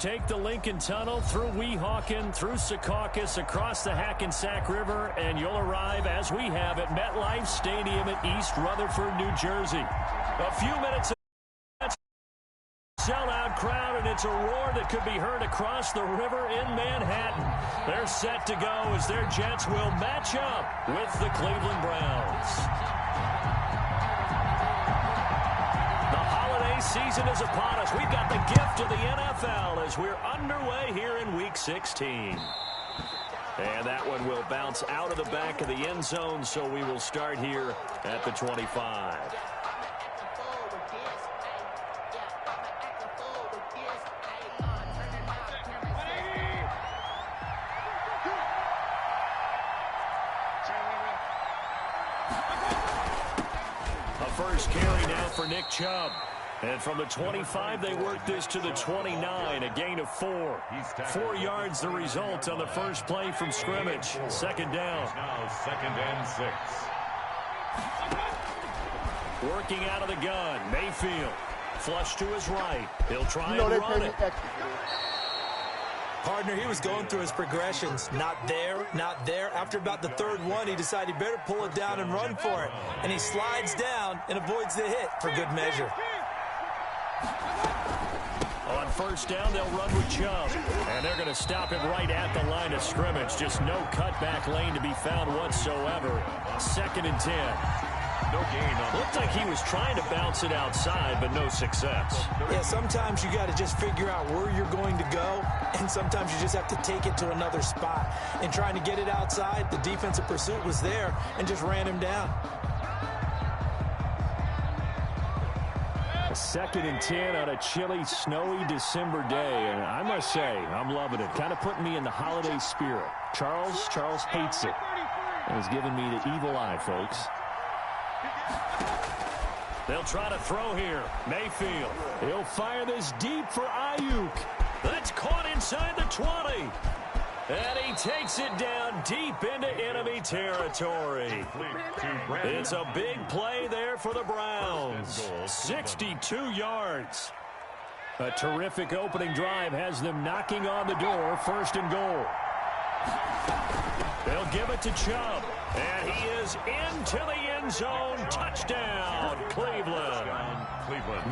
take the Lincoln Tunnel through Weehawken, through Secaucus, across the Hackensack River, and you'll arrive, as we have, at MetLife Stadium at East Rutherford, New Jersey. A few minutes of sellout crowd, and it's a roar that could be heard across the river in Manhattan. They're set to go as their Jets will match up with the Cleveland Browns. Season is upon us. We've got the gift of the NFL as we're underway here in Week 16. And that one will bounce out of the back of the end zone, so we will start here at the 25. A first carry now for Nick Chubb. And from the 25, they work this to the 29, a gain of 4. 4 yards the result on the first play from scrimmage. Second down. Now 2nd and 6. Working out of the gun, Mayfield. Flush to his right. He'll try and run it. Partner, he was going through his progressions. Not there, not there. After about the 3rd one, he decided he better pull it down and run for it. And he slides down and avoids the hit for good measure. On first down, they'll run with Chubb. And they're going to stop him right at the line of scrimmage. Just no cutback lane to be found whatsoever. 2nd and 10. No gain. Looked like he was trying to bounce it outside, but no success. Yeah, sometimes you got to just figure out where you're going to go, and sometimes you just have to take it to another spot. And trying to get it outside, the defensive pursuit was there and just ran him down. 2nd and 10 on a chilly, snowy December day. And I must say, I'm loving it. Kind of putting me in the holiday spirit. Charles hates it. And has given me the evil eye, folks. They'll try to throw here. Mayfield. He'll fire this deep for Ayuk. That's caught inside the 20. And he takes it down deep into enemy territory. It's a big play there for the Browns. 62 yards. A terrific opening drive has them knocking on the door. 1st and goal. They'll give it to Chubb. And he is into the end zone. Touchdown, Cleveland.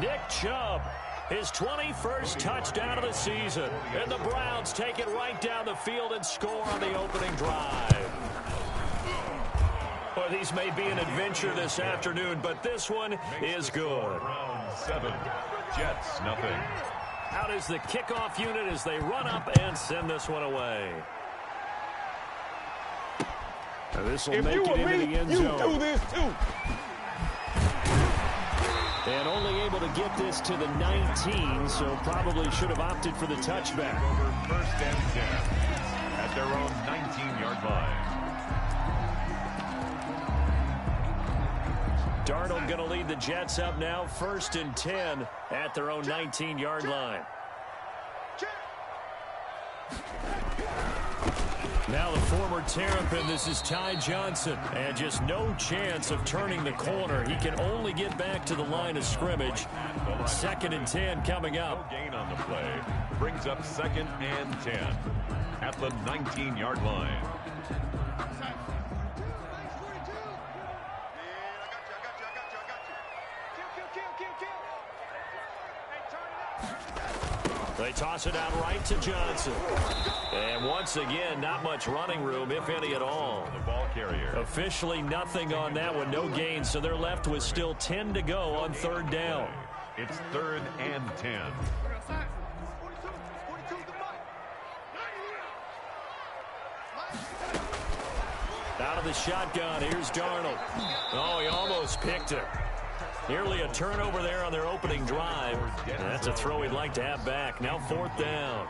Nick Chubb. His 21st touchdown of the season. And the Browns take it right down the field and score on the opening drive. Well, these may be an adventure this afternoon, but this one is good. Round 7. Jets, nothing. Out is the kickoff unit as they run up and send this one away. Now this will make it into the end zone. You do this too. And only able to get this to the 19, so probably should have opted for the touchback. Over 1st and 10 at their own 19-yard line. Darnold going to lead the Jets up now. 1st and 10 at their own 19-yard line. Now the former Terrapin, this is Ty Johnson. And just no chance of turning the corner. He can only get back to the line of scrimmage. 2nd and 10 coming up. No gain on the play. Brings up 2nd and 10 at the 19-yard line. They toss it out right to Johnson. And once again, not much running room, if any at all. The ball carrier. Officially nothing on that one, no gain, so they're left with still 10 to go on 3rd down. It's 3rd and 10. Out of the shotgun, here's Darnold. Oh, he almost picked it. Nearly a turnover there on their opening drive. And that's a throw he'd like to have back. Now 4th down.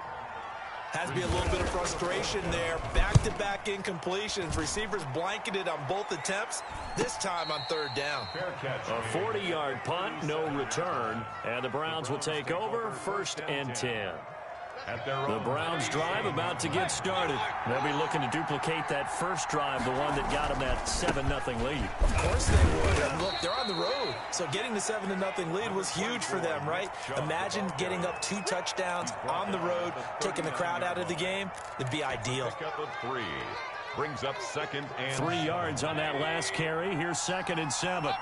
Has to be a little bit of frustration there. Back-to-back incompletions. Receivers blanketed on both attempts, this time on 3rd down. Fair catch. A 40-yard punt, no return. And the Browns will take over 1st and 10. at their The own. Browns drive about to get started. They'll be looking to duplicate that first drive, the one that got them that 7-0 lead. Of course they would. And look, they're on the road. So getting the 7-0 lead was huge for them, right? Imagine getting up 2 touchdowns on the road, taking the crowd out of the game. It'd be ideal. Pickup of 3. Brings up 2nd and 3 yards on that last carry. Here's 2nd and 7.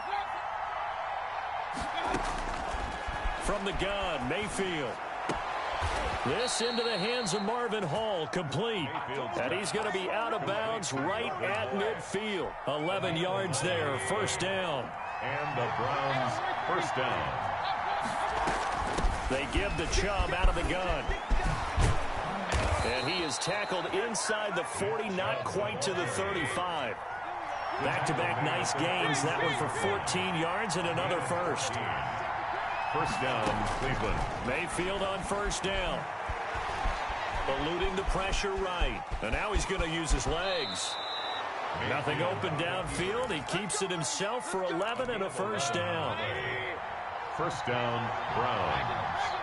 From the gun, Mayfield. This into the hands of Marvin Hall, complete. And he's going to be out of bounds right at midfield. 11 yards there, first down. And the Browns first down. They give the Chubb out of the gun. And he is tackled inside the 40, not quite to the 35. Back-to-back nice gains. That one for 14 yards and another first. First down, Cleveland. Mayfield on first down. Eluding the pressure right. And now he's going to use his legs. Nothing open downfield. He keeps it himself for 11 and a first down. First down, Browns.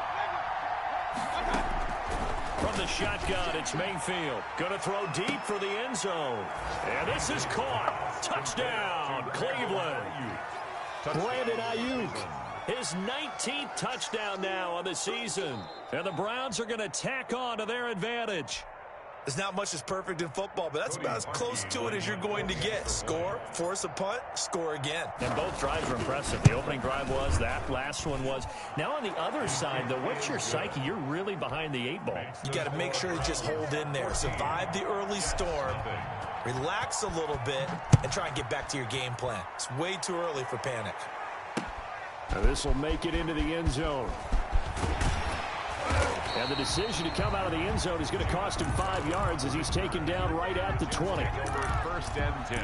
From the shotgun, it's Mayfield. Going to throw deep for the end zone. And this is caught. Touchdown, Cleveland. Brandon Ayuk. His 19th touchdown now on the season. And the Browns are going to tack on to their advantage. There's not much that's perfect in football, but that's about as close to it as you're going to get. Score, force a punt, score again. And both drives were impressive. The opening drive was, that last one was. Now on the other side, though, what's your psyche? You're really behind the 8 ball. You got to make sure to just hold in there. Survive the early storm. Relax a little bit and try and get back to your game plan. It's way too early for panic. Now this will make it into the end zone. And the decision to come out of the end zone is going to cost him 5 yards as he's taken down right at the 20. First and 10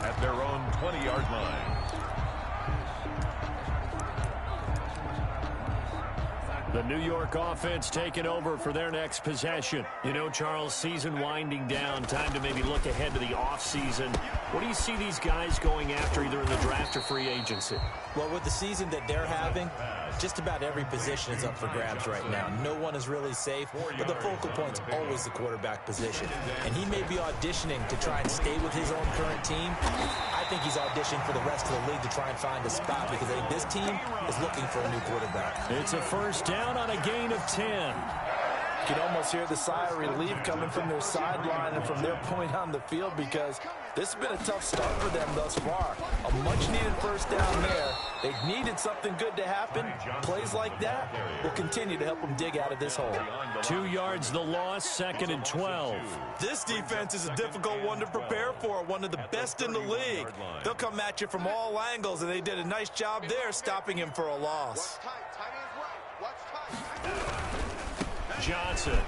at their own 20-yard line. The New York offense taking over for their next possession. You know, Charles, season winding down, time to maybe look ahead to the offseason. What do you see these guys going after either in the draft or free agency? Well, with the season that they're having, just about every position is up for grabs right now. No one is really safe, but the focal point's always the quarterback position. And he may be auditioning to try and stay with his own current team. I think he's auditioning for the rest of the league to try and find a spot because I think this team is looking for a new quarterback. It's a first down on a gain of 10. You can almost hear the sigh of relief coming from their sideline and from their point on the field because this has been a tough start for them thus far. A much-needed first down there. They've needed something good to happen. Plays like that will continue to help them dig out of this hole. 2 yards the loss, 2nd and 12. This defense is a difficult one to prepare for, one of the best in the league. They'll come at you from all angles, and they did a nice job there stopping him for a loss. Johnson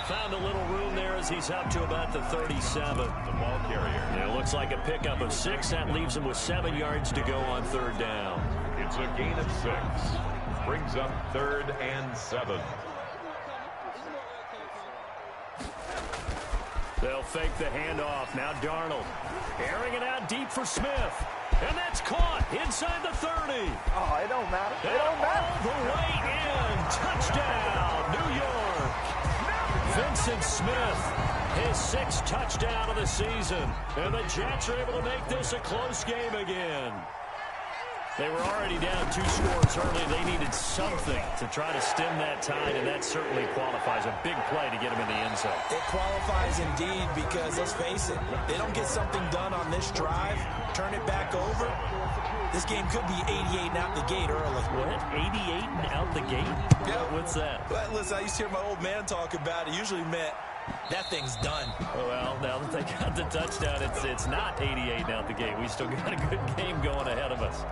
found a little room there as he's up to about the 37. The ball carrier. And it looks like a pickup of 6. That leaves him with 7 yards to go on third down. It's a gain of 6. Brings up 3rd and 7. They'll fake the handoff. Now Darnold airing it out deep for Smith. And that's caught inside the 30. Oh, it don't matter. It don't matter. All the way in. Touchdown, New York. Vincent Smith, his 6th touchdown of the season. And the Jets are able to make this a close game again. They were already down 2 scores early. They needed something to try to stem that tide, and that certainly qualifies. A big play to get them in the end zone. It qualifies indeed because, let's face it, they don't get something done on this drive, turn it back over, this game could be 88 and out the gate early. What? 88 and out the gate? Yeah. What's that? But listen, I used to hear my old man talk about it. Usually meant that thing's done. Well, now that they got the touchdown, it's not 88 and out the gate. We still got a good game going ahead of us.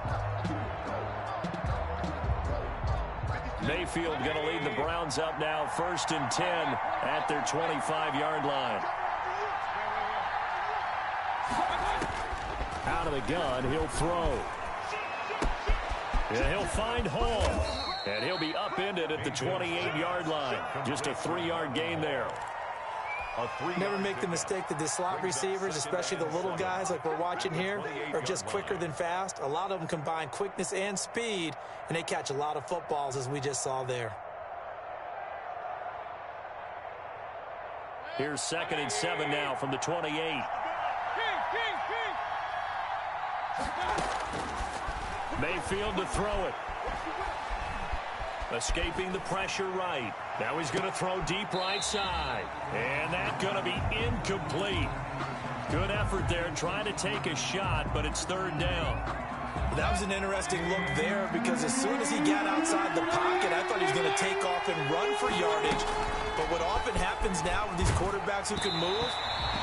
Mayfield going to lead the Browns up now, 1st and 10 at their 25-yard line. Out of the gun, he'll throw. Yeah, he'll find Hall. And he'll be upended at the 28-yard line. Just a 3-yard gain there. Never make the mistake that the slot receivers, especially the little guys like we're watching here, are just quicker than fast. A lot of them combine quickness and speed, and they catch a lot of footballs, as we just saw there. Here's 2nd and 7 now from the 28. Mayfield to throw it. Escaping the pressure right. Now he's going to throw deep right side. And that's going to be incomplete. Good effort there trying to take a shot, but it's 3rd down. That was an interesting look there because as soon as he got outside the pocket, I thought he was going to take off and run for yardage. But what often happens now with these quarterbacks who can move,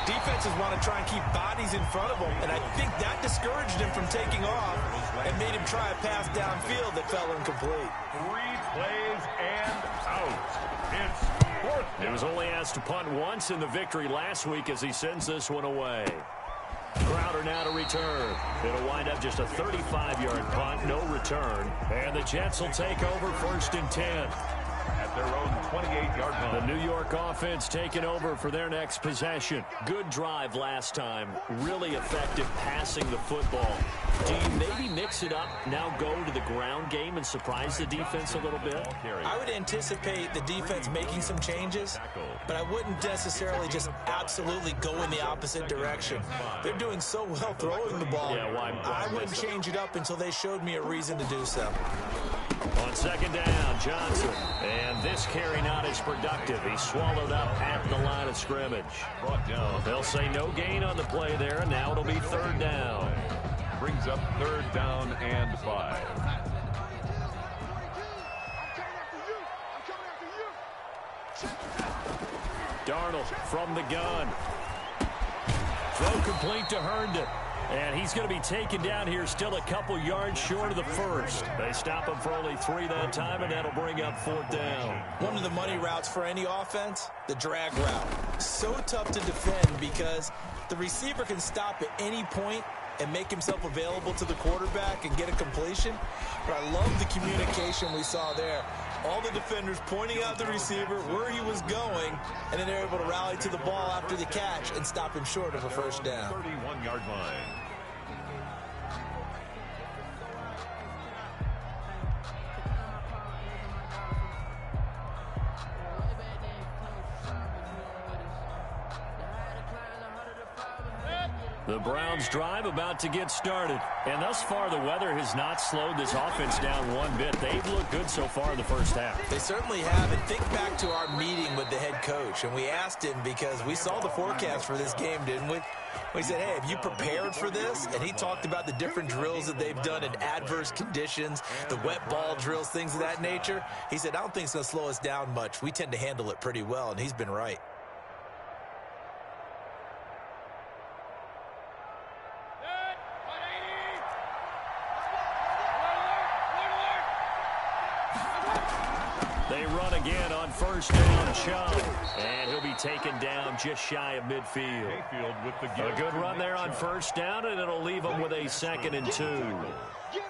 defenses want to try and keep bodies in front of them. And I think that discouraged him from taking off and made him try a pass downfield that fell incomplete. 3 plays and out. It's 4th down. He was only asked to punt once in the victory last week as he sends this one away. Crowder now to return. It'll wind up just a 35-yard punt, no return. And the Jets will take over 1st and 10. At their own 28-yard line. The New York offense taking over for their next possession. Good drive last time. Really effective passing the football. Do you maybe mix it up, now go to the ground game and surprise the defense a little bit? I would anticipate the defense making some changes, but I wouldn't necessarily just absolutely go in the opposite direction. They're doing so well throwing the ball. Yeah, why I wouldn't change it up until they showed me a reason to do so. On 2nd down, Johnson. And this carry not as productive. He's swallowed up at the line of scrimmage. Brought down. They'll say no gain on the play there, and now it'll be 3rd down. Brings up 3rd down and 5. Darnold from the gun. Throw complete to Herndon. And he's going to be taken down here still a couple yards short of the 1st. They stop him for only 3 that time, and that'll bring up 4th down. One of the money routes for any offense, the drag route. So tough to defend because the receiver can stop at any point and make himself available to the quarterback and get a completion. But I love the communication we saw there. All the defenders pointing out the receiver, where he was going, and then they're able to rally to the ball after the catch and stop him short of a 1st down. 31-yard line. The Browns drive about to get started. And thus far, the weather has not slowed this offense down one bit. They've looked good so far in the 1st half. They certainly have. And think back to our meeting with the head coach. And we asked him because we saw the forecast for this game, didn't we? We said, hey, have you prepared for this? And he talked about the different drills that they've done in adverse conditions, the wet ball drills, things of that nature. He said, I don't think it's going to slow us down much. We tend to handle it pretty well, and he's been right. Again on 1st down, Chubb. And he'll be taken down just shy of midfield. Mayfield with the A good run there on 1st down, and it'll leave him with a 2nd and 2.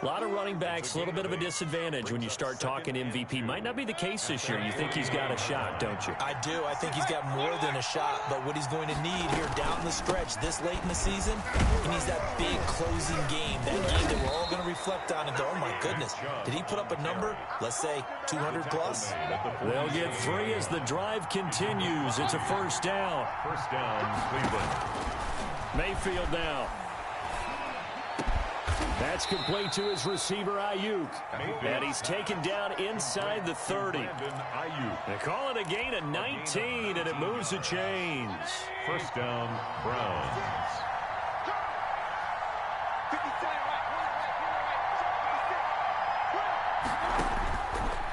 A lot of running backs, a little bit of a disadvantage when you start talking MVP. Might not be the case this year. You think he's got a shot, don't you? I do. I think he's got more than a shot. But what he's going to need here down the stretch this late in the season, he needs that big closing game. That game that we're all going to reflect on and go, oh, my goodness, did he put up a number, let's say, 200 plus? They'll get 3 as the drive continues. It's a 1st down. 1st down, Cleveland. Mayfield now. That's complete to his receiver, Ayuk. And he's taken down inside the 30. They call it a gain of 19, and it moves the chains. 1st down, Browns.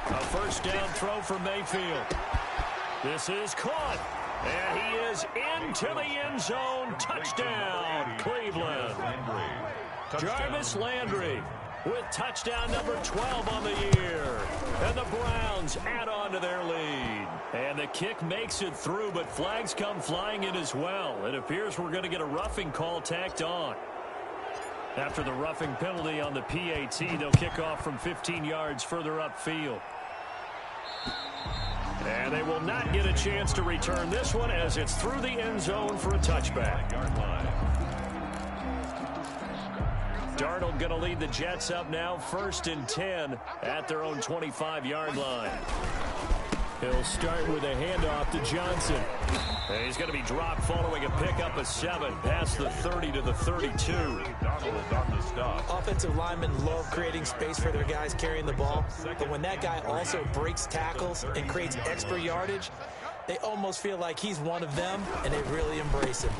A 1st down throw for Mayfield. This is caught. And he is into the end zone. Touchdown, Cleveland. Jarvis Landry with touchdown number 12 on the year. And the Browns add on to their lead. And the kick makes it through, but flags come flying in as well. It appears we're going to get a roughing call tacked on. After the roughing penalty on the PAT, they'll kick off from 15 yards further upfield. And they will not get a chance to return this one as it's through the end zone for a touchback. Darnold going to lead the Jets up now, 1st and 10 at their own 25-yard line. He'll start with a handoff to Johnson. And he's going to be dropped following a pickup of 7 past the 30 to the 32. Donald on the stop. Offensive linemen love creating space for their guys carrying the ball, but when that guy also breaks tackles and creates extra yardage, they almost feel like he's one of them, and they really embrace him.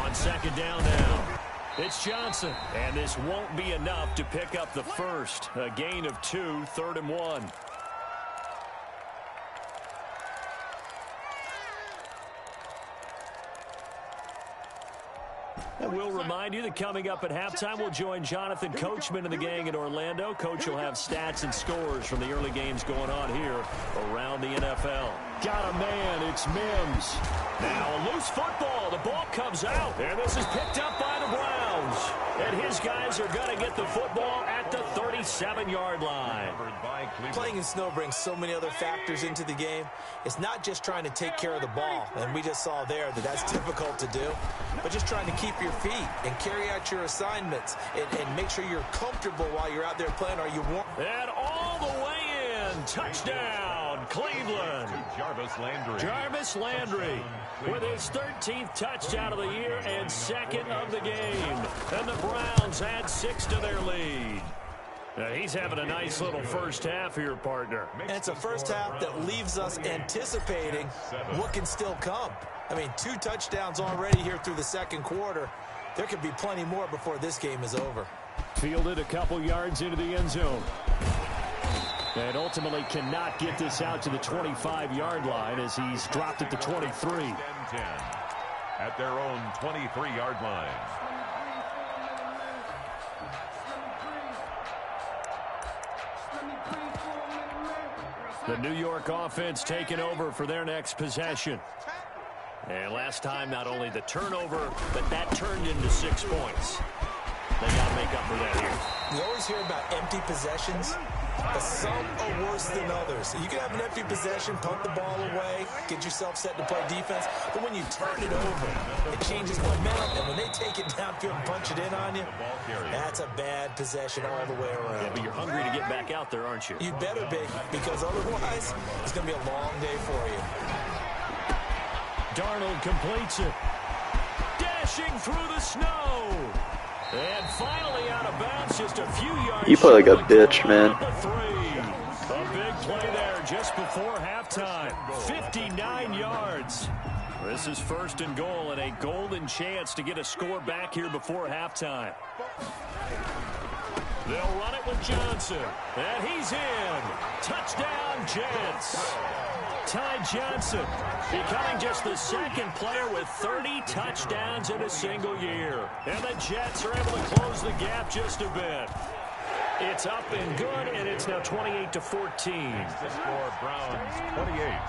On second down now, it's Johnson. And this won't be enough to pick up the first. A gain of 2, 3rd and 1. And we'll remind you that coming up at halftime, we'll join Jonathan Coachman and the gang in Orlando. Coach will have stats and scores from the early games going on here around the NFL. Got a man, it's Mims. Now a loose football, the ball comes out, and this is picked up by the Browns. And his guys are going to get the football at the 37-yard line. Playing in snow brings so many other factors into the game. It's not just trying to take care of the ball, and we just saw there that that's difficult to do, but just trying to keep your feet and carry out your assignments and make sure you're comfortable while you're out there playing. Are you warm? And all the way in, touchdown, Cleveland. Jarvis Landry. Jarvis Landry with his 13th touchdown of the year and 2nd of the game. And the Browns add 6 to their lead. Now he's having a nice little first half here, partner. And it's a first half that leaves us anticipating what can still come. I mean, 2 touchdowns already here through the second quarter. There could be plenty more before this game is over. Fielded a couple yards into the end zone. And ultimately cannot get this out to the 25-yard line as he's dropped at the 23. 10 at their own 23-yard line. The New York offense taking over for their next possession. And last time, not only the turnover, but that turned into 6 points. They got to make up for that here. You always hear about empty possessions, but some are worse than others. You can have an empty possession, punt the ball away, get yourself set to play defense, but when you turn it over, it changes momentum, and when they take it downfield and punch it in on you, that's a bad possession all the way around. Yeah, but you're hungry to get back out there, aren't you? You better be, because otherwise, it's going to be a long day for you. Darnold completes it. Dashing through the snow. And finally out of bounds, just a few yards. You play like a bitch, man. A big play there just before halftime. 59 yards. This is 1st and goal and a golden chance to get a score back here before halftime. They'll run it with Johnson. And he's in. Touchdown, Jets. Ty Johnson becoming just the 2nd player with 30 touchdowns in a single year. And the Jets are able to close the gap just a bit. It's up and good, and it's now 28-14. The score, Browns 28,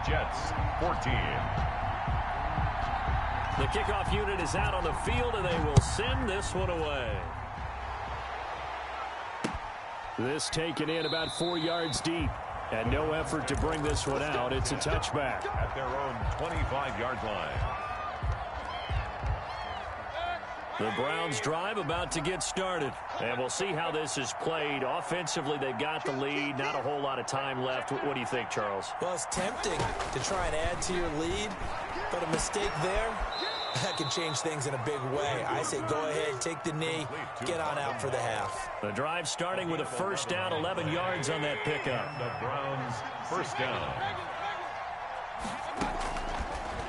Jets 14. The kickoff unit is out on the field, and they will send this one away. This taken in about 4 yards deep. And no effort to bring this one out. It's a touchback. At their own 25-yard line. The Browns drive about to get started. And we'll see how this is played. Offensively, they've got the lead. Not a whole lot of time left. What do you think, Charles? Well, it's tempting to try and add to your lead, but a mistake there, that can change things in a big way. I say go ahead, take the knee, get on out for the half. The drive starting with a first down, 11 yards on that pickup. The Browns first down.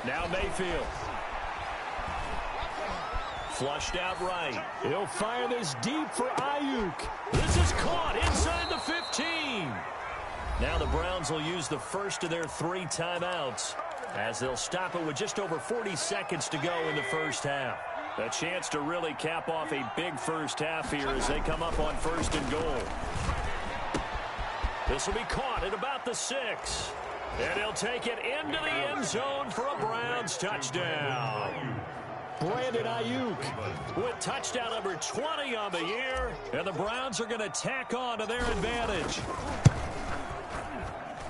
Now Mayfield. Flushed out right. He'll fire this deep for Ayuk. This is caught inside the 15. Now the Browns will use the first of their 3 timeouts, as they'll stop it with just over 40 seconds to go in the first half. A chance to really cap off a big first half here as they come up on 1st and goal. This will be caught at about the 6. And he'll take it into the end zone for a Browns touchdown. Brandon Ayuk with touchdown number 20 on the year. And the Browns are going to tack on to their advantage.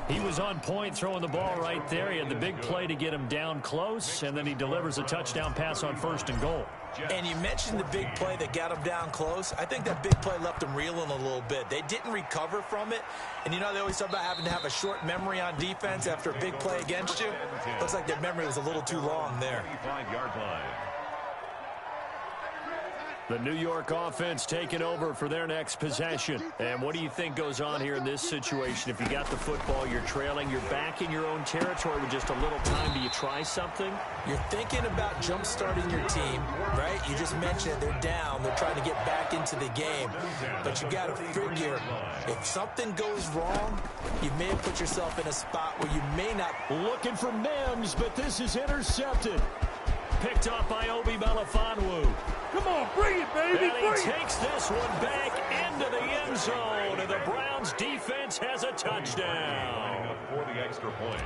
He was on point throwing the ball right there. He had the big play to get him down close, and then he delivers a touchdown pass on 1st and goal. And you mentioned the big play that got him down close. I think that big play left him reeling a little bit. They didn't recover from it. And, you know, they always talk about having to have a short memory on defense after a big play against you. Looks like their memory was a little too long there. 35-yard line. The New York offense taking over for their next possession. And what do you think goes on here in this situation? If you got the football, you're trailing, you're back in your own territory with just a little time. Do you try something? You're thinking about jump-starting your team, right? You just mentioned they're down. They're trying to get back into the game. But you got to figure, if something goes wrong, you may have put yourself in a spot where you may not. Looking for Mims, but this is intercepted. Picked up by Obi Melifonwu. Come on, bring it, baby, and he takes this one back into the end zone, and the Browns defense has a touchdown. For the extra point.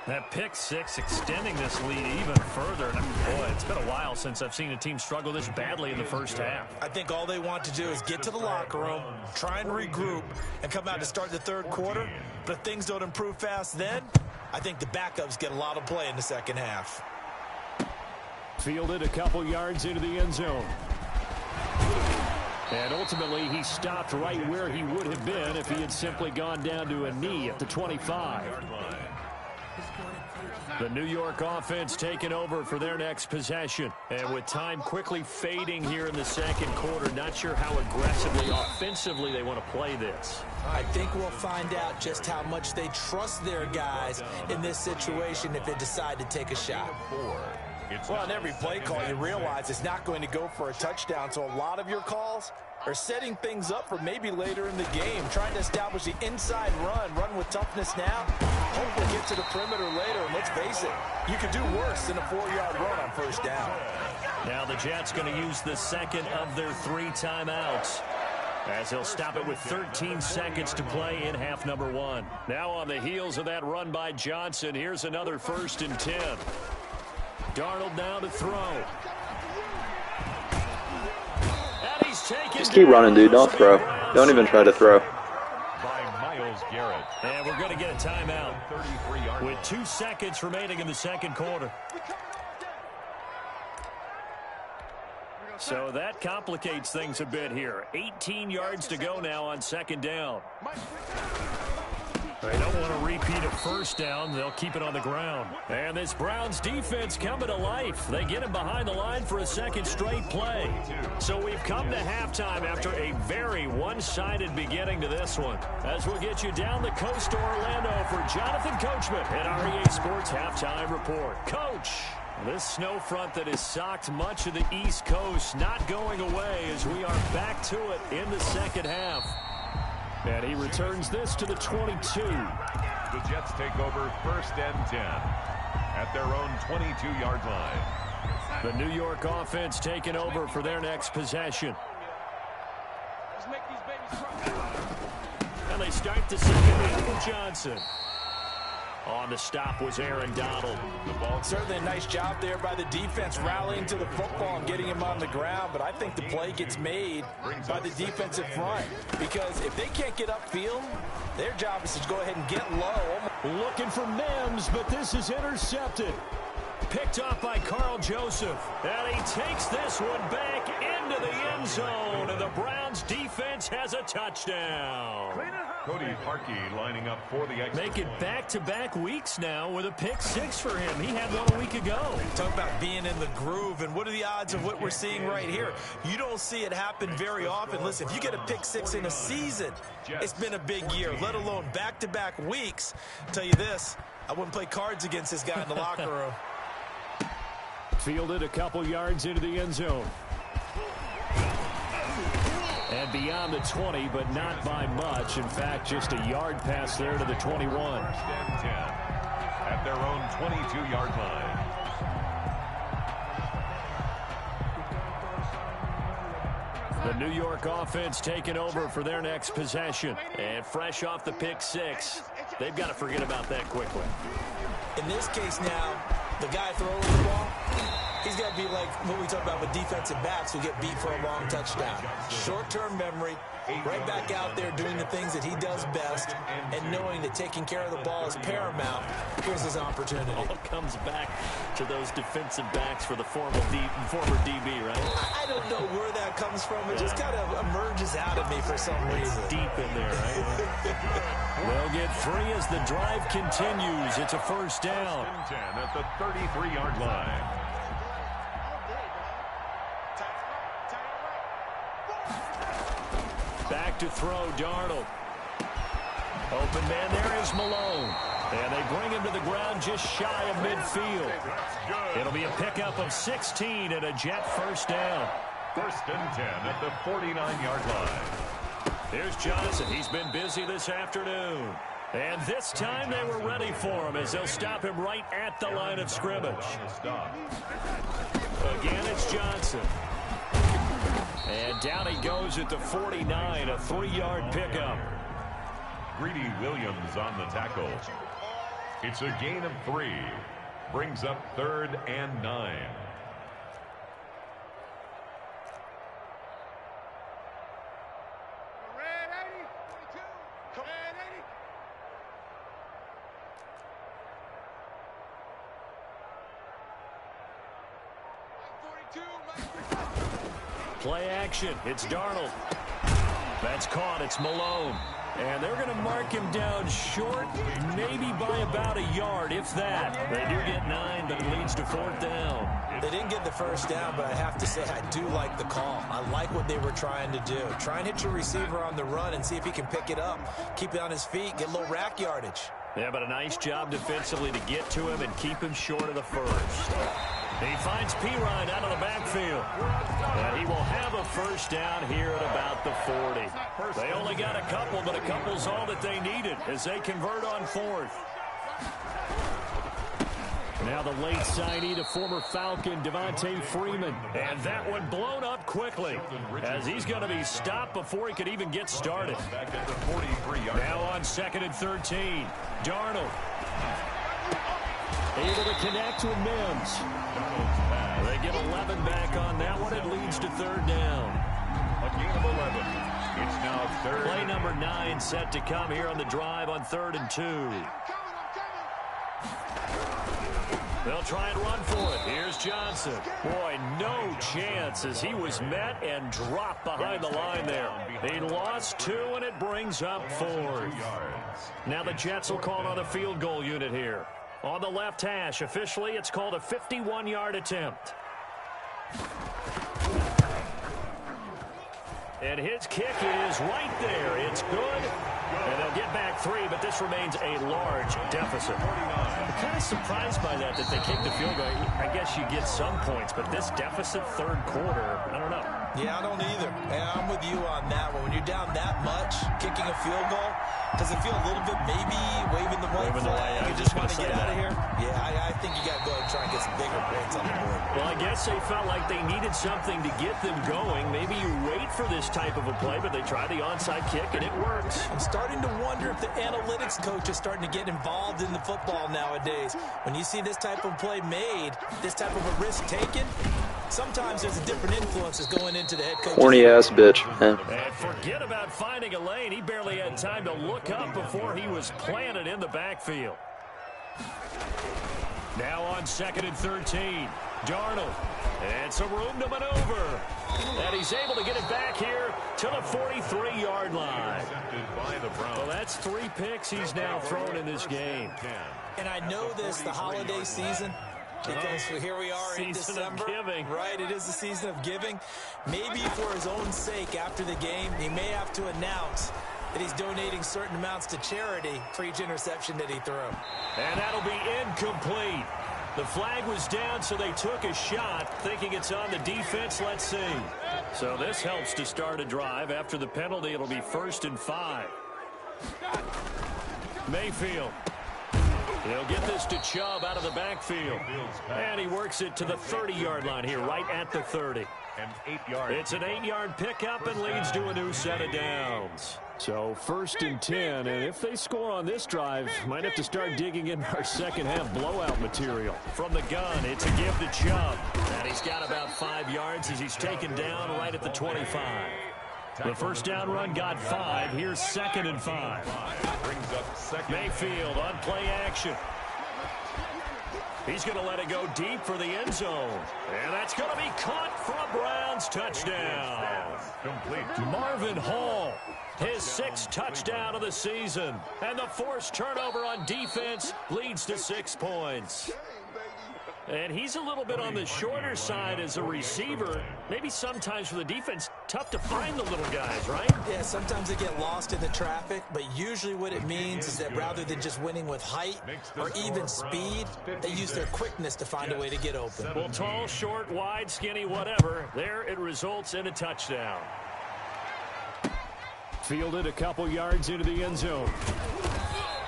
That pick six extending this lead even further. And boy, it's been a while since I've seen a team struggle this badly in the first half. I think all they want to do is get to the locker room, try and regroup, and come out to start the third quarter. But if things don't improve fast then, I think the backups get a lot of play in the second half. Fielded a couple yards into the end zone. And ultimately, he stopped right where he would have been if he had simply gone down to a knee at the 25. The New York offense taking over for their next possession. And with time quickly fading here in the second quarter, not sure how aggressively, offensively they want to play this. I think we'll find out just how much they trust their guys in this situation if they decide to take a shot. Well, on every play call, you realize it's not going to go for a touchdown, so a lot of your calls are setting things up for maybe later in the game, trying to establish the inside run with toughness now, hopefully get to the perimeter later, and let's face it, you could do worse than a 4-yard run on first down. Now the Jets going to use the second of their 3 timeouts, as he'll stop it with 13 seconds to play in half number 1. Now on the heels of that run by Johnson, here's another 1st and 10. Darnold now to throw. And he's taken. Just keep running, dude. Don't throw. Don't even try to throw. By Myles Garrett. And we're going to get a timeout with 2 seconds remaining in the second quarter. So that complicates things a bit here. 18 yards to go now on second down. They don't want to repeat a first down. They'll keep it on the ground. And this Browns defense coming to life. They get him behind the line for a second straight play. So we've come to halftime after a very one-sided beginning to this one. As we'll get you down the coast to Orlando for Jonathan Coachman at our EA Sports Halftime Report. Coach, this snow front that has socked much of the East Coast not going away as we are back to it in the second half. And he returns this to the 22. The Jets take over 1st and 10 at their own 22-yard line. The New York offense taking over for their next possession. And they start the second half with Johnson. On the stop was Aaron Donald. Certainly a nice job there by the defense rallying to the football and getting him on the ground, but I think the play gets made by the defensive front because if they can't get upfield, their job is to go ahead and get low. Looking for Mims, but this is intercepted. Picked off by Carl Joseph. And he takes this one back into the end zone, and the Browns defense has a touchdown. Cody Parkey lining up for the extra. Make it back-to-back weeks now with a pick 6 for him. He had one a week ago. Talk about being in the groove, and what are the odds of what we're seeing right here? You don't see it happen very often. Listen, if you get a pick 6 in a season, it's been a big year, let alone back-to-back weeks. I'll tell you this, I wouldn't play cards against this guy in the locker room. Fielded a couple yards into the end zone. And beyond the 20, but not by much. In fact, just a yard pass there to the 21. 1st and 10 at their own 22-yard line. The New York offense taking over for their next possession. And fresh off the pick 6, they've got to forget about that quickly. In this case now, the guy throwing the ball He's got to be like what we talk about with defensive backs who get beat for a long touchdown. Short-term memory, right back out there doing the things that he does best, and knowing that taking care of the ball is paramount. Here's his opportunity. All comes back to those defensive backs for the former DB, right? I don't know where that comes from. It just kind of emerges out of me for some reason. Deep in there, right? They'll get 3 as the drive continues. It's a first down. 10 at the 33-yard line. Back to throw, Darnold. Open man there is Malone. And they bring him to the ground just shy of midfield. It'll be a pickup of 16 and a Jet first down. First and 10 at the 49-yard line. Here's Johnson. He's been busy this afternoon. And this time they were ready for him as they'll stop him right at the line of scrimmage. Again, it's Johnson. And down he goes at the 49, a 3-yard pickup. Greedy Williams on the tackle. It's a gain of 3. Brings up 3rd and 9. Play action. It's Darnold. That's caught. It's Malone. And they're going to mark him down short, maybe by about a yard, if that. They do get 9, but it leads to 4th down. They didn't get the first down, but I have to say I do like the call. I like what they were trying to do. Try and hit your receiver on the run and see if he can pick it up. Keep it on his feet, get a little rack yardage. Yeah, but a nice job defensively to get to him and keep him short of the first. He finds Pirine out of the backfield. And he will have a first down here at about the 40. They only got a couple, but a couple's all that they needed as they convert on 4th. Now the late signee to former Falcon Devontae Freeman. And that one blown up quickly as he's going to be stopped before he could even get started. Now on 2nd and 13. Darnold. Able to connect with Mims. They get 11 back on that one. It leads to 3rd down. A gain of 11. It's now 3rd. Play number 9 set to come here on the drive on 3rd and 2. They'll try and run for it. Here's Johnson. Boy, no chance as he was met and dropped behind the line there. He lost 2, and it brings up 4th. Now the Jets will call on a field goal unit here. On the left hash, officially, it's called a 51-yard attempt. And his kick is right there. It's good. And they'll get back 3, but this remains a large deficit. I'm kind of surprised by that they kicked the field goal. I guess you get some points, but this deficit 3rd quarter, I don't know. Yeah, I don't either. And I'm with you on that one. When you're down that much, kicking a field goal, does it feel a little bit maybe waving the white flag? You just want to get out of here? Yeah, I think you got to go and try and get some bigger points on the board. Well, I guess they felt like they needed something to get them going. Maybe you wait for this type of a play, but they try the onside kick, and it works. I'm starting to wonder if the analytics coach is starting to get involved in the football nowadays. When you see this type of play made, this type of a risk taken, sometimes there's a different influences going into the head coach. Horny ass bitch. And forget about finding a lane. He barely had time to look up before he was planted in the backfield. Now on 2nd and 13. Darnold. And some room to maneuver. And he's able to get it back here to the 43-yard line. Well, that's 3 picks he's now thrown in this game. And I know this, the holiday season, because here we are in December, right? It is the season of giving. Maybe for his own sake after the game, he may have to announce that he's donating certain amounts to charity for each interception that he threw. And that'll be incomplete. The flag was down, so they took a shot, thinking it's on the defense. Let's see. So this helps to start a drive. After the penalty, it'll be 1st and 5. Mayfield. He'll get this to Chubb out of the backfield. And he works it to the 30-yard line here, right at the 30. It's an 8-yard pickup and leads to a new set of downs. So 1st and 10, and if they score on this drive, might have to start digging in our second half blowout material. From the gun, it's a give to Chubb. And he's got about 5 yards as he's taken down right at the 25. The first down run got 5. Here's 2nd and 5. Mayfield on play action. He's going to let it go deep for the end zone. And that's going to be caught for a Browns touchdown. Marvin Hall, his 6th touchdown of the season. And the forced turnover on defense leads to 6 points. And he's a little bit on the shorter side as a receiver. Maybe sometimes for the defense, tough to find the little guys, right? Yeah, sometimes they get lost in the traffic, but usually what it means is that rather than just winning with height or even speed, they use their quickness to find a way to get open. Well, tall, short, wide, skinny, whatever, there it results in a touchdown. Fielded a couple yards into the end zone.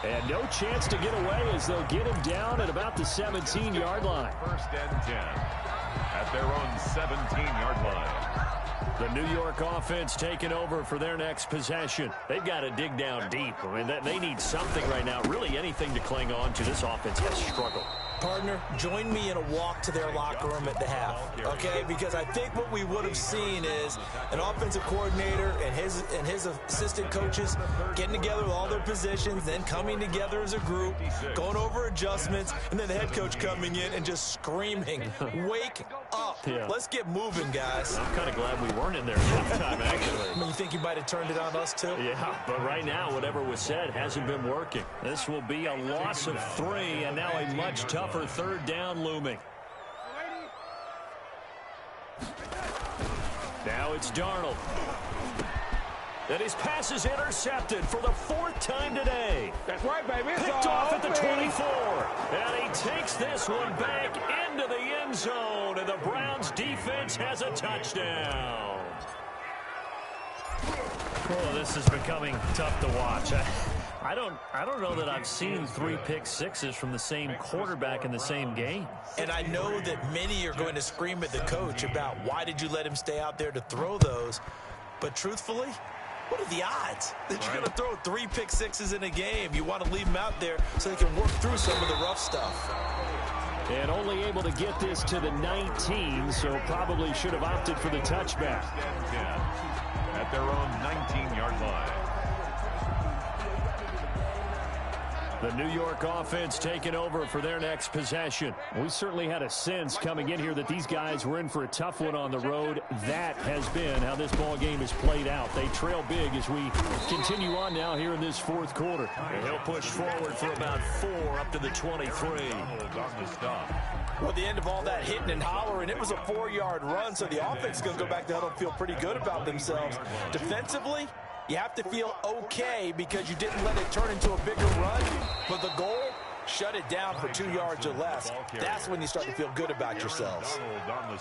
And no chance to get away as they'll get him down at about the 17-yard line. 1st and 10 at their own 17-yard line. The New York offense taking over for their next possession. They've got to dig down deep. I mean, they need something right now, really anything to cling on to. This offense has struggled. Partner, join me in a walk to their locker room at the half, okay? Because I think what we would have seen is an offensive coordinator and his assistant coaches getting together with all their positions, then coming together as a group, going over adjustments, and then the head coach coming in and just screaming, wake up. Yeah. Let's get moving, guys. I'm kind of glad we weren't in there halftime, actually. I mean, you think you might have turned it on us, too? Yeah, but right now, whatever was said hasn't been working. This will be a loss of 3, and now a much tougher 3rd down looming. Now it's Darnold. And his pass is intercepted for the 4th time today. That's right, baby. Picked off at the 24. And he takes this one back into the end zone. And the Browns defense has a touchdown. Oh, this is becoming tough to watch. I don't know that I've seen 3 pick-sixes from the same quarterback in the same game. And I know that many are going to scream at the coach about why did you let him stay out there to throw those. But truthfully, what are the odds that you're going to throw 3 pick-sixes in a game? You want to leave them out there so they can work through some of the rough stuff. And only able to get this to the 19, so probably should have opted for the touchback. At their own 19-yard line. The New York offense taking over for their next possession. We certainly had a sense coming in here that these guys were in for a tough one on the road. That has been how this ball game is played out. They trail big as we continue on now here in this 4th quarter. And he'll push forward for about 4 up to the 23. Well, the end of all that hitting and hollering, it was a 4-yard run, so the offense is going to go back to huddle and feel pretty good about themselves. Defensively, you have to feel okay because you didn't let it turn into a bigger run, but the goal, shut it down for 2 yards or less. That's when you start to feel good about yourselves.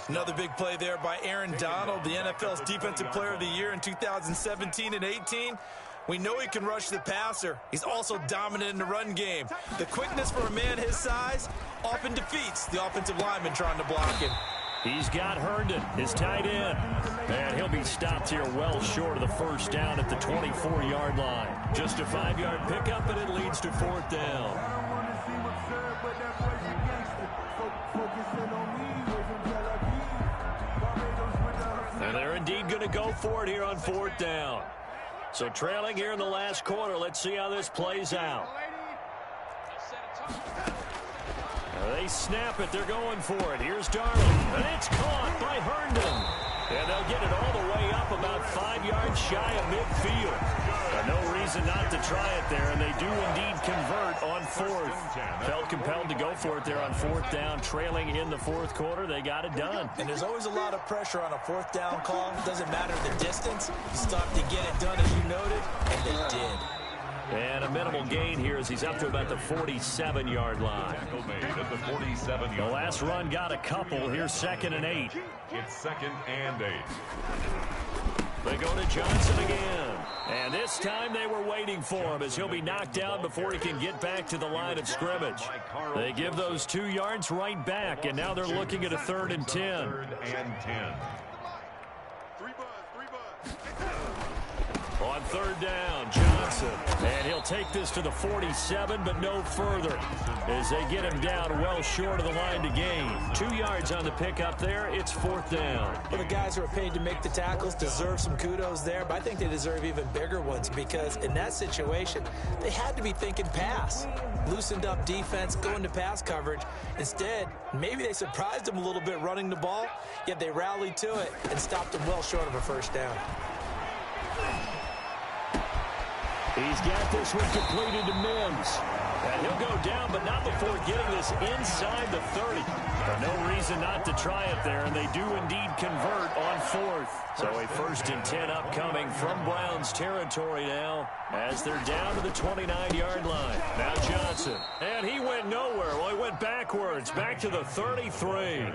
Another big play there by Aaron Donald, the NFL's Defensive Player of the Year in 2017 and 18. We know he can rush the passer. He's also dominant in the run game. The quickness for a man his size often defeats the offensive lineman trying to block him. He's got Herndon, his tight end. And he'll be stopped here well short of the first down at the 24-yard line. Just a 5-yard pickup, and it leads to 4th down. And they're indeed going to go for it here on 4th down. So trailing here in the last quarter, let's see how this plays out. They snap it. They're going for it. Here's Darnold. And it's caught by Herndon. And they'll get it all the way up about 5 yards shy of midfield. No reason not to try it there, and they do indeed convert on 4th. Felt compelled to go for it there on 4th down. Trailing in the 4th quarter, they got it done. And there's always a lot of pressure on a 4th down call. Doesn't matter the distance. You stop to get it done as you noted, and they did. And a minimal gain here as he's up to about the 47-yard line. The last run got a couple. Here's 2nd and 8. It's 2nd and 8. They go to Johnson again. And this time they were waiting for him as he'll be knocked down before he can get back to the line of scrimmage. They give those 2 yards right back, and now they're looking at a 3rd and 10. 3rd and 10. On 3rd down, Johnson. And he'll take this to the 47, but no further as they get him down well short of the line to gain. 2 yards on the pickup there. It's 4th down. Well, the guys who are paid to make the tackles deserve some kudos there, but I think they deserve even bigger ones because in that situation, they had to be thinking pass. Loosened up defense, going to pass coverage. Instead, maybe they surprised them a little bit running the ball, yet they rallied to it and stopped them well short of a 1st down. He's got this one completed to Mims. And he'll go down, but not before getting this inside the 30. But no reason not to try it there, and they do indeed convert on 4th. So a 1st and 10 upcoming from Browns territory now as they're down to the 29-yard line. Now Johnson. And he went nowhere. Well, he went backwards, back to the 33.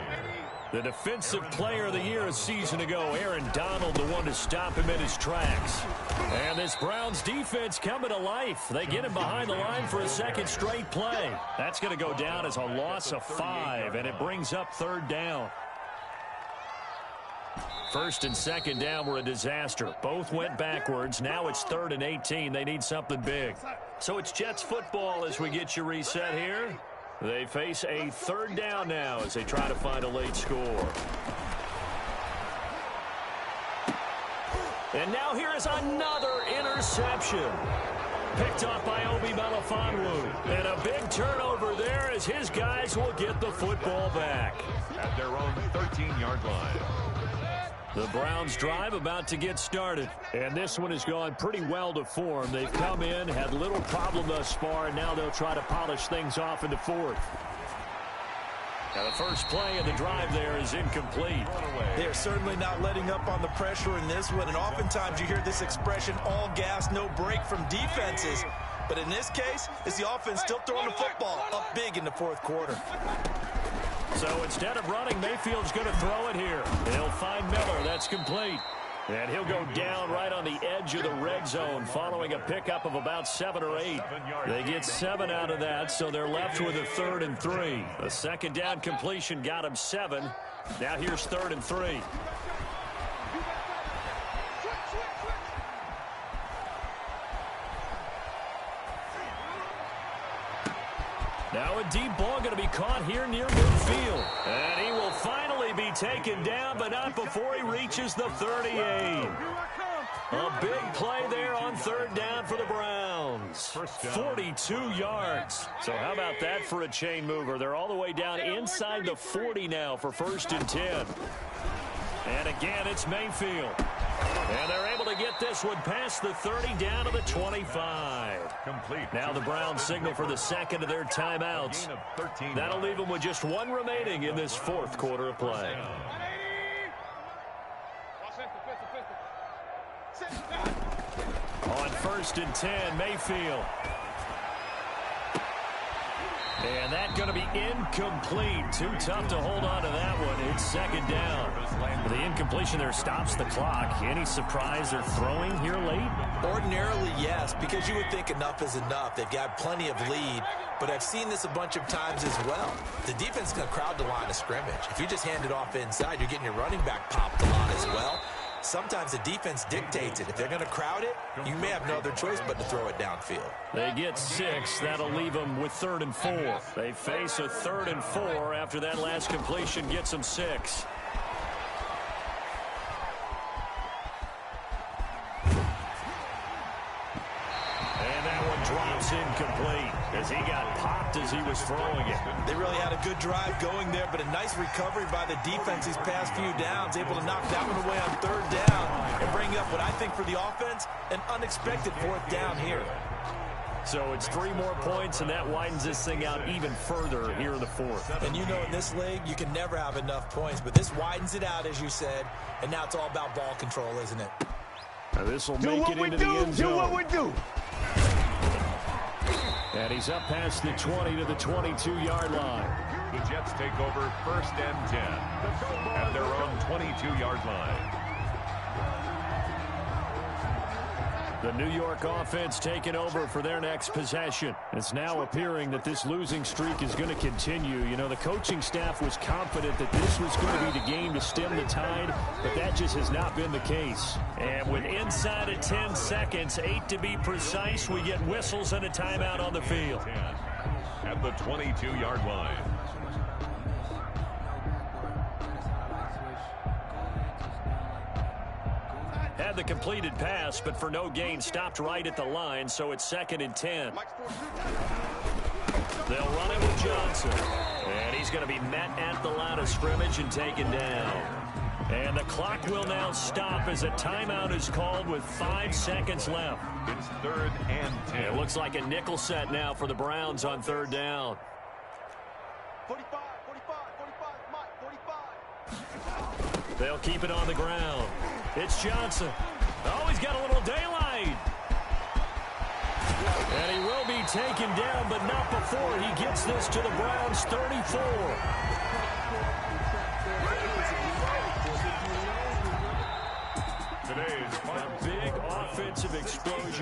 The defensive player of the year a season ago, Aaron Donald, the one to stop him in his tracks. And this Browns defense coming to life. They get him behind the line for a 2nd straight play. That's going to go down as a loss of 5, and it brings up 3rd down. 1st and 2nd down were a disaster. Both went backwards. Now it's 3rd and 18. They need something big. So it's Jets football as we get you reset here. They face a 3rd down now as they try to find a late score. And now here is another interception. Picked off by Obi Melifonwu. And a big turnover there as his guys will get the football back. At their own 13-yard line. The Browns drive about to get started. And this one has gone pretty well to form. They've come in, had little problem thus far, and now they'll try to polish things off into 4th. Now the first play of the drive there is incomplete. They're certainly not letting up on the pressure in this one, and oftentimes you hear this expression, all gas, no break from defenses. But in this case, it's the offense still throwing the football up big in the 4th quarter. So instead of running, Mayfield's going to throw it here. They'll find Miller. That's complete. And he'll go down right on the edge of the red zone following a pickup of about 7 or 8. They get 7 out of that, so they're left with a 3rd and 3. A 2nd down completion got him 7. Now here's 3rd and 3. Now a deep ball going to be caught here near midfield. And he will finally be taken down, but not before he reaches the 38. A big play there on 3rd down for the Browns. 42 yards. So how about that for a chain mover? They're all the way down inside the 40 now for 1st and 10. And again, it's Mayfield. And they're able to get this one past the 30 down to the 25. Complete. Now the Browns signal for the 2nd of their timeouts. That'll leave them with just 1 remaining in this 4th quarter of play. On 1st and 10, Mayfield. And that's going to be incomplete. Too tough to hold on to that one. It's 2nd down. The incompletion there stops the clock. Any surprise they're throwing here late? Ordinarily, yes, because you would think enough is enough. They've got plenty of lead, but I've seen this a bunch of times as well. The defense is going to crowd the line of scrimmage. If you just hand it off inside, you're getting your running back popped a lot as well. Sometimes the defense dictates it. If they're going to crowd it, you may have no other choice but to throw it downfield. They get 6. That'll leave them with 3rd and 4. They face a 3rd and 4 after that last completion gets them 6. And that one drops incomplete as he got popped as he was throwing it. They really had a good drive going there, but a nice recovery by the defense these past few downs, able to knock that one away on 3rd down and bring up what I think for the offense, an unexpected 4th down here. So it's 3 more points, and that widens this thing out even further here in the 4th. And you know in this league, you can never have enough points, but this widens it out, as you said, and now it's all about ball control, isn't it? Now this will make it into the end zone. Do what we do. And he's up past the 20 to the 22-yard line. The Jets take over 1st and 10 at their own 22-yard line. The New York offense taking over for their next possession. It's now appearing that this losing streak is going to continue. You know, the coaching staff was confident that this was going to be the game to stem the tide, but that just has not been the case. And with inside of 10 seconds, 8 to be precise, we get whistles and a timeout on the field. At the 22-yard line. Had the completed pass, but for no gain, stopped right at the line, so it's 2nd and 10. They'll run it with Johnson. And he's going to be met at the line of scrimmage and taken down. And the clock will now stop as a timeout is called with 5 seconds left. It's 3rd and 10. It looks like a nickel set now for the Browns on 3rd down. 45, Mike, 45. They'll keep it on the ground. It's Johnson. Oh, he's got a little daylight. And he will be taken down, but not before he gets this to the Browns' 34. Today's A big offensive explosion.